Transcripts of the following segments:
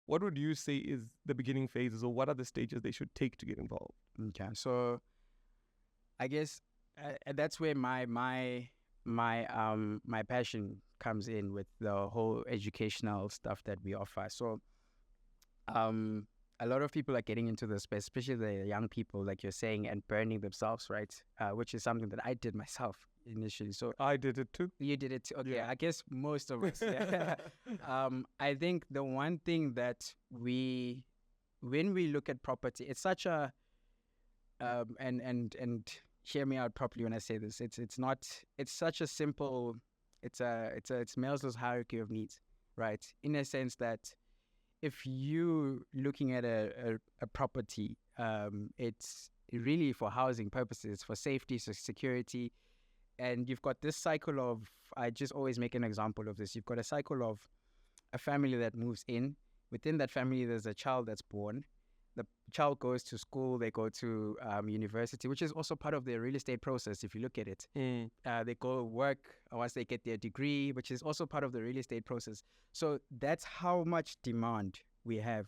what would you say is the beginning phases, or what are the stages they should take to get involved? Okay, so I guess that's where my passion comes in with the whole educational stuff that we offer. So a lot of people are getting into the space, especially the young people, like you're saying, and burning themselves, right? Which is something that I did myself initially. So I did it too. you did it too. Okay, Yeah. I guess most of us. Yeah. I think the one thing that when we look at property, it's such a and hear me out properly when I say this. It's such a simple. It's Maslow's hierarchy of needs, right? In a sense that if you looking at a property, it's really for housing purposes, for safety, for security, and you've got this cycle of. I just always make an example of this. You've got a cycle of a family that moves in. Within that family, there's a child that's born. The child goes to school, they go to university, which is also part of their real estate process, if you look at it. They go work once they get their degree, which is also part of the real estate process. So that's how much demand we have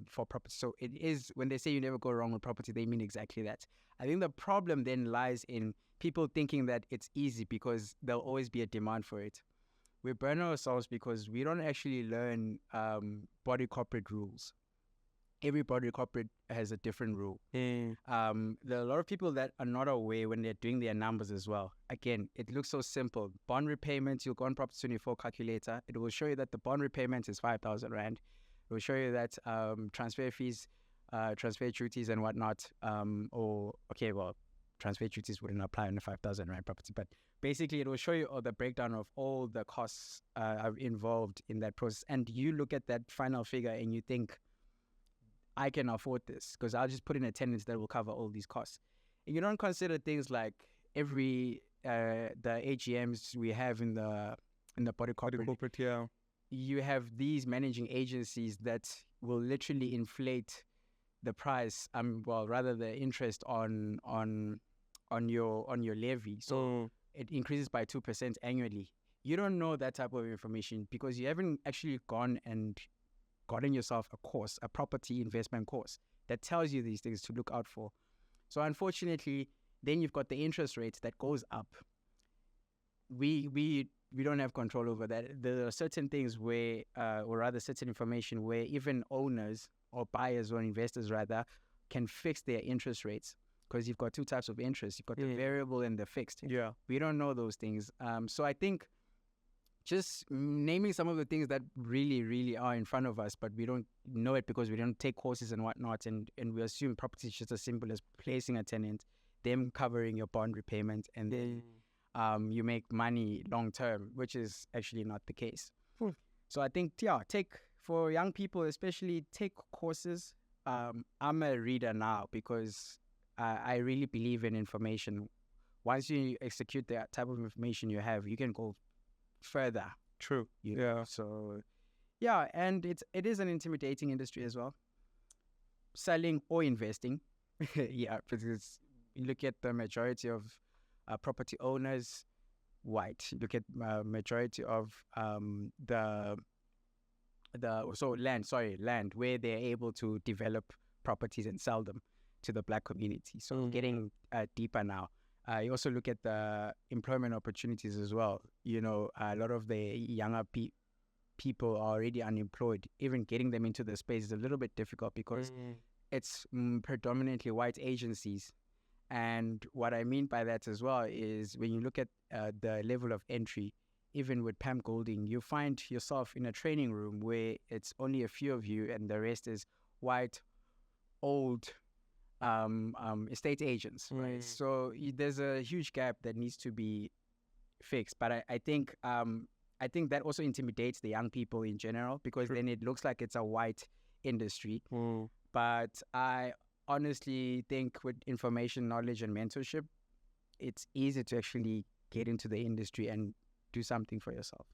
for property. So it is, when they say you never go wrong with property, they mean exactly that. I think the problem then lies in people thinking that it's easy because there'll always be a demand for it. We burn ourselves because we don't actually learn body corporate rules. Every body corporate has a different rule. There are a lot of people that are not aware when they're doing their numbers as well. Again, it looks so simple. Bond repayments, you'll go on Property 24 calculator. It will show you that the bond repayment is 5,000 Rand. It will show you that transfer fees, transfer duties and whatnot, transfer duties wouldn't apply on a 5,000 Rand property, but basically it will show you the breakdown of all the costs involved in that process. And you look at that final figure and you think, I can afford this because I'll just put in a tenant that will cover all these costs. And you don't consider things like the AGMs we have in the body corporate. Yeah. You have these managing agencies that will literally inflate the price, the interest on your levy. So it increases by 2% annually. You don't know that type of information because you haven't actually gone and gotten yourself a property investment course that tells you these things to look out for. So unfortunately, then you've got the interest rate that goes up. We don't have control over that. There are certain things where, or rather certain information where even owners or buyers or investors rather can fix their interest rates because you've got two types of interest. You've got the variable and the fixed. Yeah. We don't know those things. So I think just naming some of the things that really, really are in front of us, but we don't know it because we don't take courses and whatnot, and we assume property is just as simple as placing a tenant, them covering your bond repayment, and then you make money long term, which is actually not the case. So I think, for young people especially, take courses. I'm a reader now because I really believe in information. Once you execute the type of information you have, you can go further. True. Yeah. So, and it is an intimidating industry as well. Selling or investing. Because you look at the majority of property owners, white. Look at majority of land, where they're able to develop properties and sell them to the Black community. So getting deeper now. You also look at the employment opportunities as well. You know, a lot of the younger people are already unemployed. Even getting them into the space is a little bit difficult because it's predominantly white agencies. And what I mean by that as well is when you look at the level of entry, even with Pam Golding, you find yourself in a training room where it's only a few of you and the rest is white, old, estate agents, right? So there's a huge gap that needs to be fixed. But I think that also intimidates the young people in general because then it looks like it's a white industry. But I honestly think with information, knowledge, and mentorship, it's easy to actually get into the industry and do something for yourself.